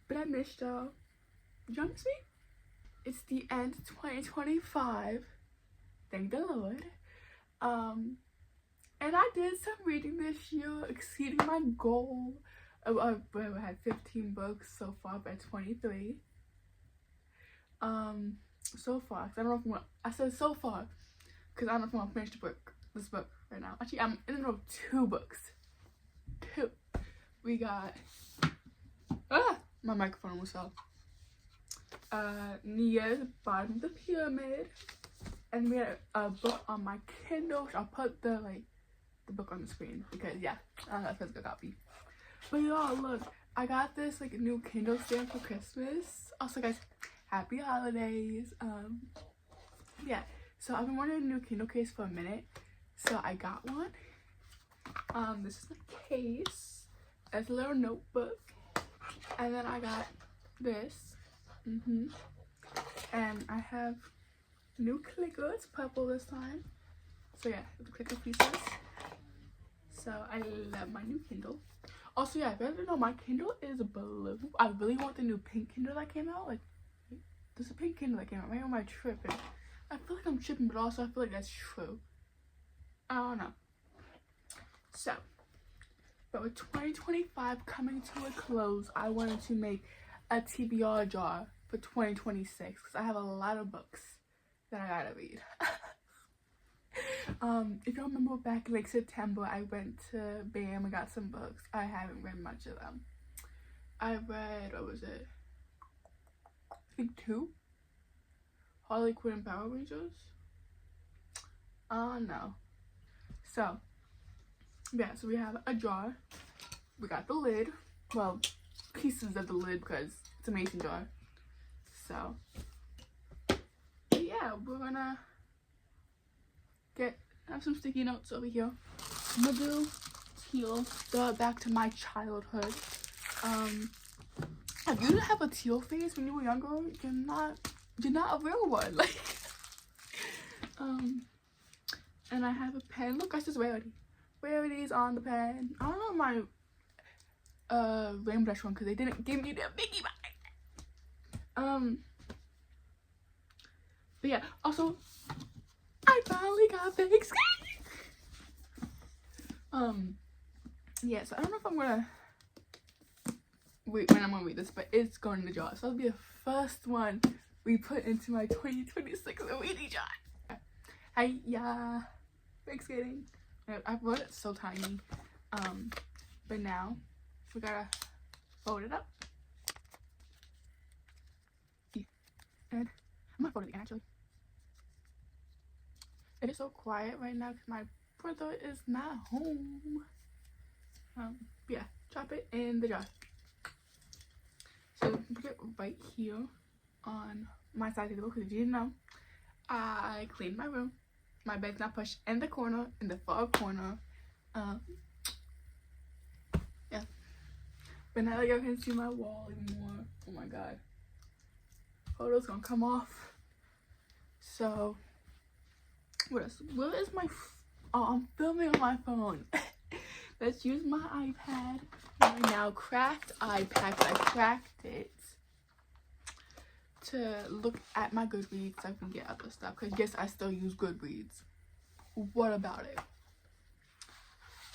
but I missed y'all. Did y'all miss me? It's the end of 2025. Thank the Lord. And I did some reading this year, exceeding my goal. I had 15 books so far by 23. So far, 'cause I don't know if I said so far, because I don't know if I'm gonna finish this book right now. Actually, I'm in the middle of 2 books. 2. We got, my microphone was off. Nia's Bottom of the Pyramid. And we had a book on my Kindle. I'll put the book on the screen because yeah, I don't have a physical copy. But y'all, look, I got this like new Kindle stand for Christmas. Also, guys, happy holidays. Yeah. So I've been wanting a new Kindle case for a minute, so I got one. This is my case. It's a little notebook, and then I got this. And I have new clicker. It's purple this time. So yeah, the clicker pieces. So I love my new Kindle. Also, yeah, if you guys don't know, my Kindle is blue. I really want the new pink Kindle that came out. Like, there's a pink Kindle that came out. Maybe am I tripping? I feel like I'm tripping, but also I feel like that's true. I don't know. So, but with 2025 coming to a close, I wanted to make a TBR jar for 2026 because I have a lot of books that I gotta read. If y'all remember back in like September, I went to BAM and got some books. I haven't read much of them. I read, what was it? I think 2. Harley Quinn and Power Rangers. No. So, yeah, so we have a jar. We got the lid. Well, pieces of the lid because it's a mason jar. So, yeah, we're gonna have some sticky notes over here. I'm gonna do teal. Throw it back to my childhood. If you didn't have a teal phase when you were younger, you're not a real one. Like, and I have a pen. Look, I just rarities on the pen. I don't know my Rainbow Dash one because they didn't give me the biggie bag. But yeah, also I finally got fake skin. Yeah, so I don't know if I'm gonna wait when I'm gonna read this, but it's going in the jar. So it'll be the first one we put into my 2026 reading jar. Hey, yeah, fake skating. I wrote it so tiny. But now we gotta fold it up. And I'm gonna fold it again actually. It is so quiet right now because my brother is not home. Yeah, drop it in the jar. So put it right here on my side table because if you didn't know, I cleaned my room. My bed's not pushed in the corner, in the far corner. Yeah. But now that y'all can see my wall anymore, oh my god, photos gonna come off. So what else? Where is my I'm filming on my phone. Let's use my iPad right now. Cracked iPad. I cracked it to look at my Goodreads so I can get other stuff. Because yes, I still use Goodreads. What about it?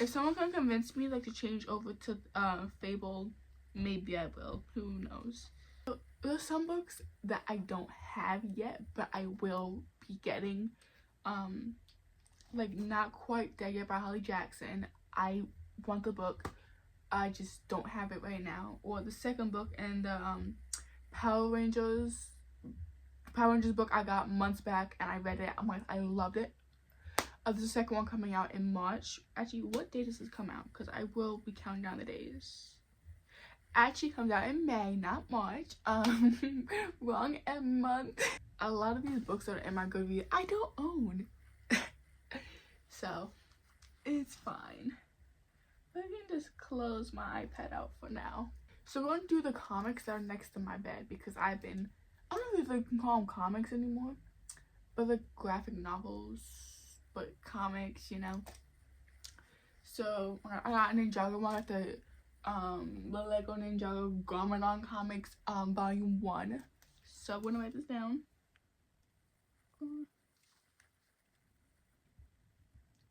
If someone can convince me like to change over to Fable, maybe I will. Who knows? So, there's some books that I don't have yet, but I will be getting. Like Not Quite Dead Yet by Holly Jackson. I want the book. I just don't have it right now. Or the second book in the Power Rangers book I got months back and I read it. I'm like, I loved it. There's the second one coming out in March. Actually, what day does this come out? Because I will be counting down the days. Actually comes out in May, not March. Wrong month. A lot of these books that are in my Goodreads I don't own. So it's fine. I can just close my iPad out for now. So we're going to do the comics that are next to my bed because I don't know if they can call them comics anymore, but like graphic novels, but comics, you know. So I got Ninjago one at the the Lego Ninjago Garmadon Comics volume 1. So I'm gonna write this down.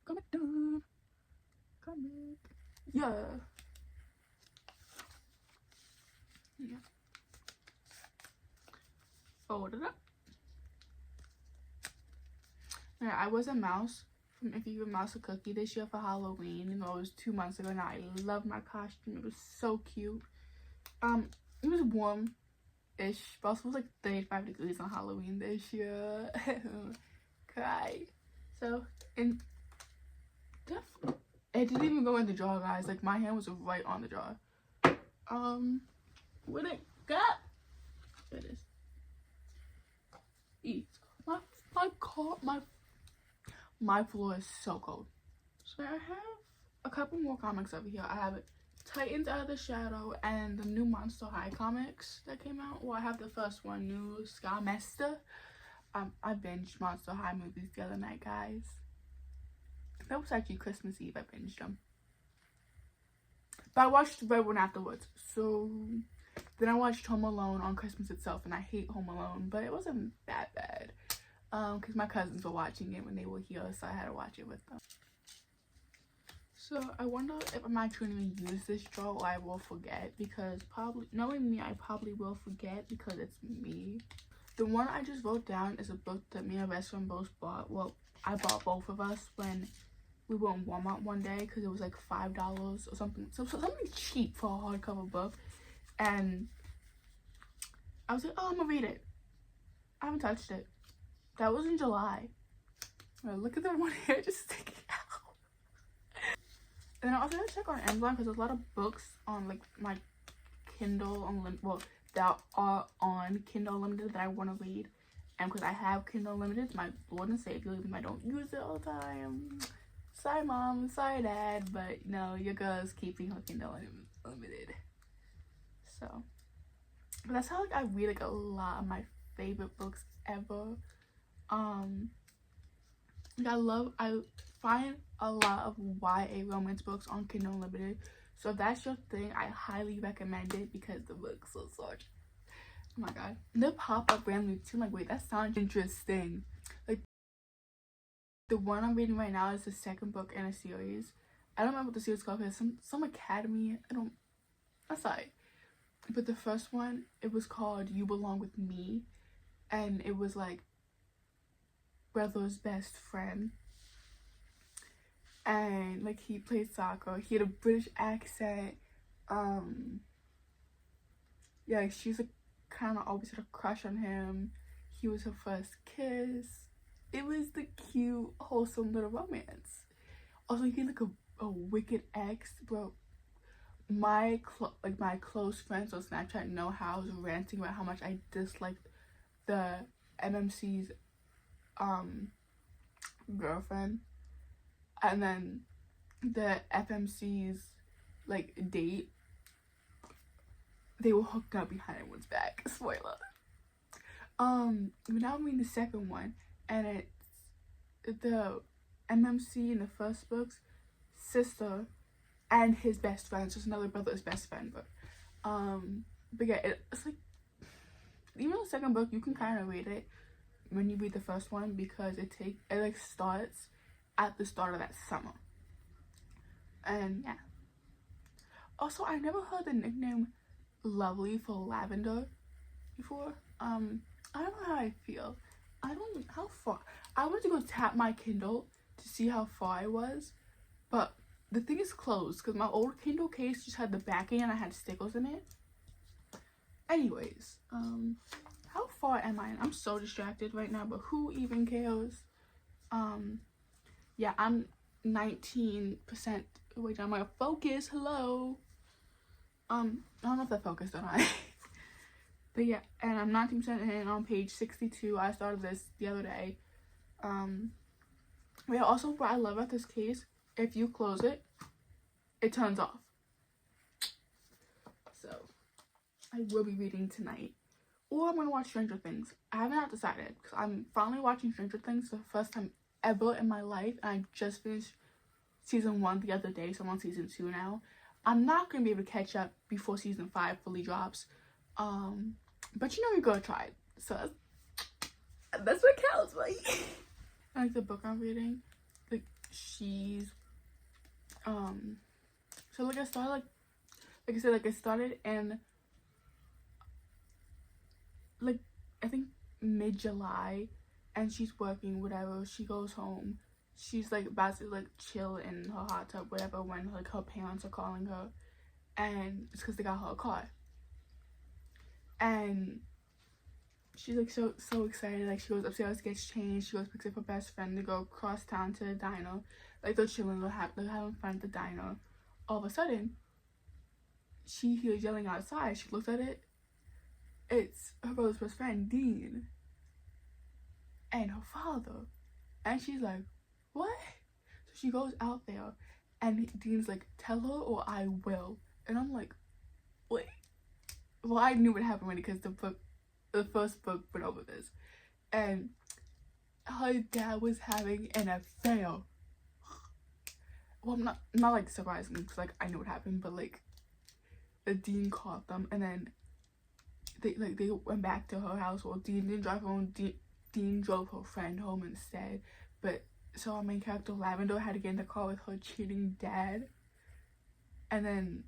Garmadon comic. Yeah. Fold it up. Yeah, I was a mouse from If You Give a Mouse a Cookie this year for Halloween. You know, it was 2 months ago now. I love my costume. It was so cute. It was warm-ish, but also it was like 35 degrees on Halloween this year. Cry. So, and it didn't even go in the jar, guys. Like, my hand was right on the jar. What it got? There it is. Eat. My floor is so cold. So I have a couple more comics over here. I have Titans Out of the Shadow and the new Monster High comics that came out. Well, I have the first one, New Sky Master. I binged Monster High movies the other night, guys. That was actually Christmas Eve. I binged them. But I watched the red one afterwards. So then I watched Home Alone on Christmas itself, and I hate Home Alone, but it wasn't that bad. Because my cousins were watching it when they were here, so I had to watch it with them. So I wonder if I'm actually going to use this jar or I will forget, because probably, knowing me, I probably will forget because it's me. The one I just wrote down is a book that me and my best friend both bought. Well, I bought both of us when we were in Walmart one day because it was like $5 or something. So something cheap for a hardcover book. And I was like, oh, I'm going to read it. I haven't touched it. That was in July. Oh, look at the one here just sticking out. And then I also had to check on Amazon because there's a lot of books on like my Kindle Unlimited. Well, that are on Kindle Unlimited that I want to read. And because I have Kindle Unlimited, it's my Lord and Savior, even though I don't use it all the time. Sorry, Mom. Sorry, Dad. But no, your girl's keeping her Kindle Unlimited. So, but that's how like I read like a lot of my favorite books ever. I find a lot of YA romance books on Kindle Unlimited. So if that's your thing, I highly recommend it because the books are so. Oh my god. They pop up randomly too. I'm like, wait, that sounds interesting. Like the one I'm reading right now is the second book in a series. I don't remember what the series is called. It's some academy. I'm sorry. But the first one, it was called You Belong With Me. And it was like brother's best friend, and like he played soccer. He had a British accent. Yeah, like, she's a kind of always had a crush on him. He was her first kiss. It was the cute, wholesome little romance. Also, he had like a wicked ex, bro. My close friends on Snapchat know how I was ranting about how much I disliked the MMC's girlfriend, and then the FMC's like date. They were hooked up behind everyone's back. Spoiler. But now I'm reading the second one, and it's the MMC in the first book's sister and his best friend. So it's another brother's best friend, but yeah, it's like, even the second book you can kind of read it when you read the first one because it like starts at the start of that summer. And yeah. Also, I never heard the nickname Lovely for Lavender before. I don't know how I feel. How far. I went to go tap my Kindle to see how far I was, but the thing is closed because my old Kindle case just had the backing and I had stickers in it. Anyways, how far am I? I'm so distracted right now, but who even cares? Yeah, I'm 19% away down my focus. Hello. I don't know if that focused or not. But yeah, and I'm 19% in on page 62. I started this the other day. Yeah, also what I love about this case, if you close it, it turns off. So I will be reading tonight. Or I'm going to watch Stranger Things. I haven't not decided because I'm finally watching Stranger Things for the first time ever in my life. And I just finished season 1 the other day, so I'm on season 2 now. I'm not gonna be able to catch up before season 5 fully drops. But you know, we're gonna try it. So that's what counts, right? Like the book I'm reading, like she's so like I started like I said, like I started in like I think mid-July, and she's working, whatever. She goes home, she's like about to like chill in her hot tub, whatever, when like her parents are calling her, and it's because they got her a car. And she's like so excited. Like she goes upstairs, gets changed, she goes picks up her best friend to go across town to the diner. Like they're chilling, they're having fun at the diner. All of a sudden she hears yelling outside. She looks at it, it's her brother's best friend, Dean, and her father. And she's like, what? So she goes out there, and Dean's like, tell her or I will. And I'm like, wait. Well, I knew what happened already because the first book went over this. And her dad was having an affair. Well, not like surprising, because like I know what happened, but like the Dean caught them, and then they went back to her house. Well, Dean didn't drive home. Dean drove her friend home instead. But so our main character Lavender had to get in the car with her cheating dad, and then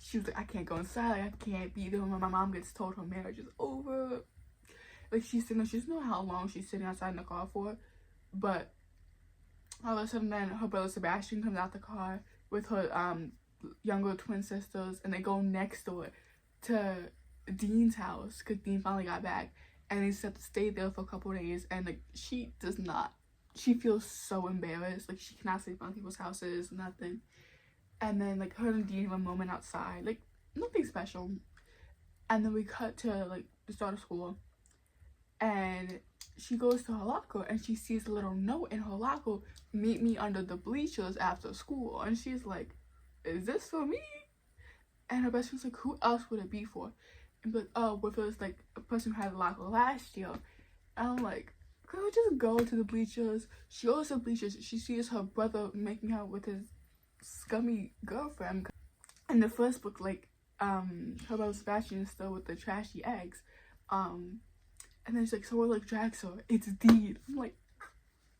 she was like, I can't go inside. Like, I can't be there when my mom gets told her marriage is over. Like she's sitting there, she doesn't know how long she's sitting outside in the car for, but all of a sudden then her brother Sebastian comes out the car with her younger twin sisters, and they go next door to Dean's house because Dean finally got back, and they just have to stay there for a couple of days. And like she feels so embarrassed. Like she cannot sleep on people's houses, nothing. And then like her and Dean have a moment outside, like nothing special. And then we cut to like the start of school, and she goes to her locker and she sees a little note in her locker, meet me under the bleachers after school. And she's like, is this for me? And her best friend's like, who else would it be for? And like, oh, what if it was like a person who had a locker last year? And I'm like, girl, just go to the bleachers. She goes to the bleachers, she sees her brother making out with his scummy girlfriend. In the first book, like her brother Sebastian is still with the trashy ex, and then she's like, someone like drags her, it's Dean. I'm like,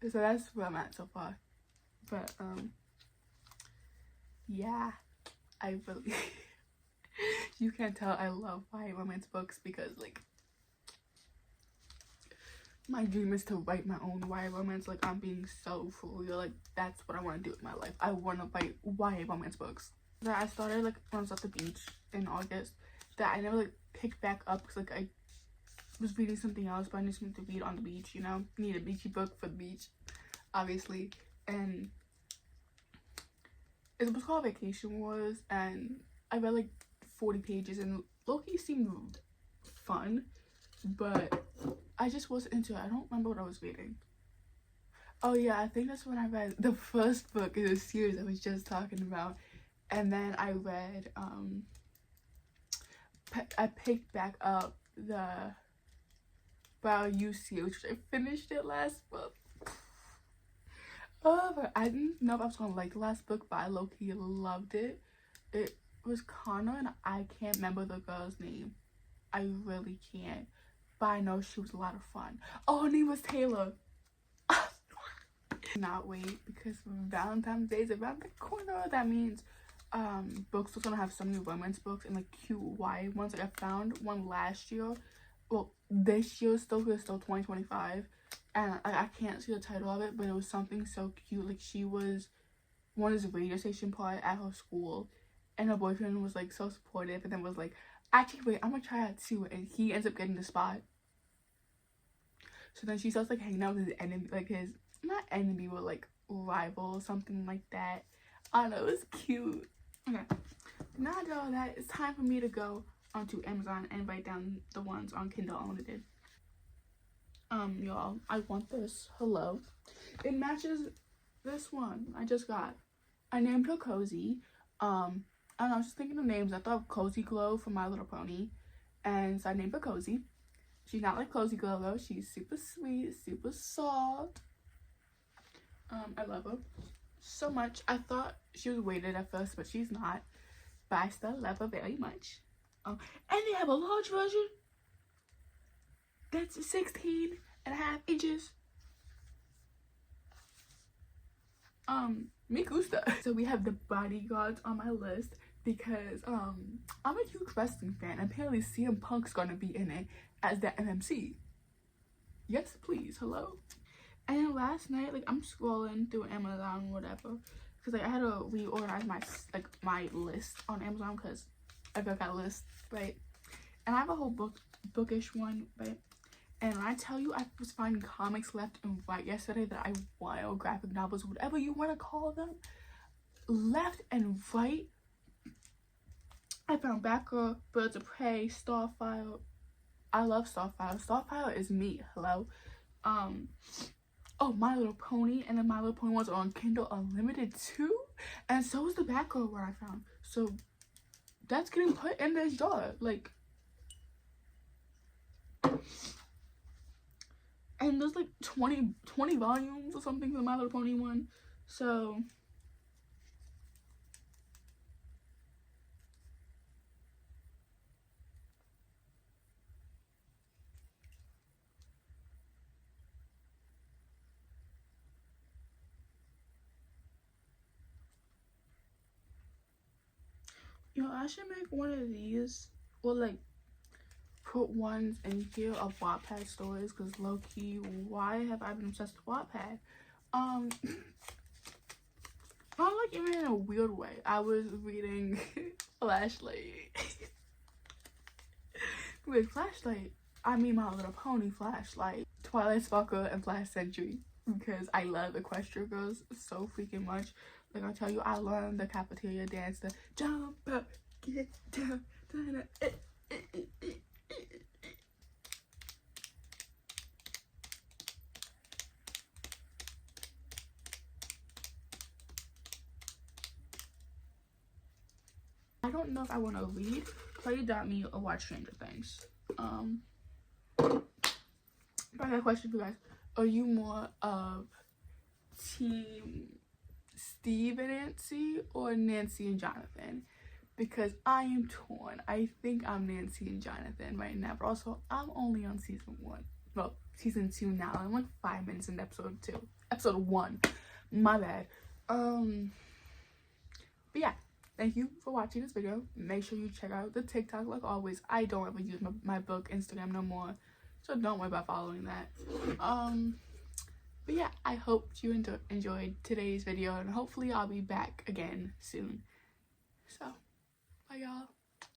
so that's where I'm at so far. But yeah, I really you can tell I love YA romance books, because like my dream is to write my own YA romance. Like I'm being so for real, like that's what I want to do with my life. I want to write YA romance books. That I started like when I was at the beach in August, that I never like picked back up because like I was reading something else, but I need something to read on the beach, you know? Need a beachy book for the beach, obviously. And it was called Vacation Wars, and I read like 40 pages, and low-key seemed fun, but I just wasn't into it. I don't remember what I was reading. Oh yeah, I think that's when I read the first book in the series I was just talking about. And then I read, I picked back up the Bow You series, which I finished it last month. Oh, but I didn't know if I was gonna like the last book, but I low-key loved it. It was Connor, and I can't remember the girl's name. I really can't. But I know she was a lot of fun. Oh, her name was Taylor. Not wait, because Valentine's Day is around the corner. That means books are gonna have so many romance books and like cute YA ones. Like I found one last year. Well, this year still, because it's still 2025, and I can't see the title of it, but it was something so cute. Like she was one of the radio station part at her school, and her boyfriend was like so supportive, and then was like, actually wait, I'm gonna try out too, and he ends up getting the spot. So then she starts like hanging out with his enemy, like his, not enemy, but like rival, something like that. I don't know, it was cute. Okay, now I did all that, it's time for me to go onto Amazon and write down the ones on Kindle Unlimited. Y'all, I want this. Hello. It matches this one I just got. I named her Cozy. I don't know, I was just thinking of names. I thought of Cozy Glow from My Little Pony, and so I named her Cozy. She's not like Cozy Glow though. She's super sweet, super soft. I love her. so much. I thought she was weighted at first, but she's not. But I still love her very much. And they have a large version that's 16.5 inches. Me gusta. So we have the bodyguards on my list because I'm a huge wrestling fan. Apparently CM Punk's gonna be in it as the MMC. Yes, please. Hello. And then last night, like, I'm scrolling through Amazon or whatever, because like I had to reorganize my list on Amazon because I got a list, right? And I have a whole bookish one, right? And when I tell you, I was finding comics left and right yesterday that I want, or graphic novels, whatever you want to call them, left and right. I found Batgirl, Birds of Prey, Starfire. I love Starfire. Starfire is me. Hello. Oh, My Little Pony, and then My Little Pony ones are on Kindle Unlimited too, and so is the Batgirl one I found. So that's getting put in this jar, like. And there's like 20 volumes or something for the My Little Pony one. So you know, I should make one of these, or like put ones in here of Wattpad stories, because low-key, why have I been obsessed with Wattpad? Not like even in a weird way. I was reading Flashlight. With Flashlight, I mean My Little Pony, Flashlight, Twilight Sparkle, and Flash Century, because I love Equestria Girls so freaking much. Like, I tell you, I learned the cafeteria dance, the jump up, get down, I don't know if I want to read, Play.me, or watch Stranger Things. But I got a question for you guys. Are you more of Team Steve and Nancy or Nancy and Jonathan? Because I am torn. I think I'm Nancy and Jonathan right now, but also I'm only on season 1. Well, season 2 now. I'm like 5 minutes in episode 1. My bad. But yeah. Thank you for watching this video. Make sure you check out the TikTok. Like always, I don't ever use my book Instagram no more, so don't worry about following that. But yeah, I hope you enjoyed today's video, and hopefully I'll be back again soon. So, bye y'all.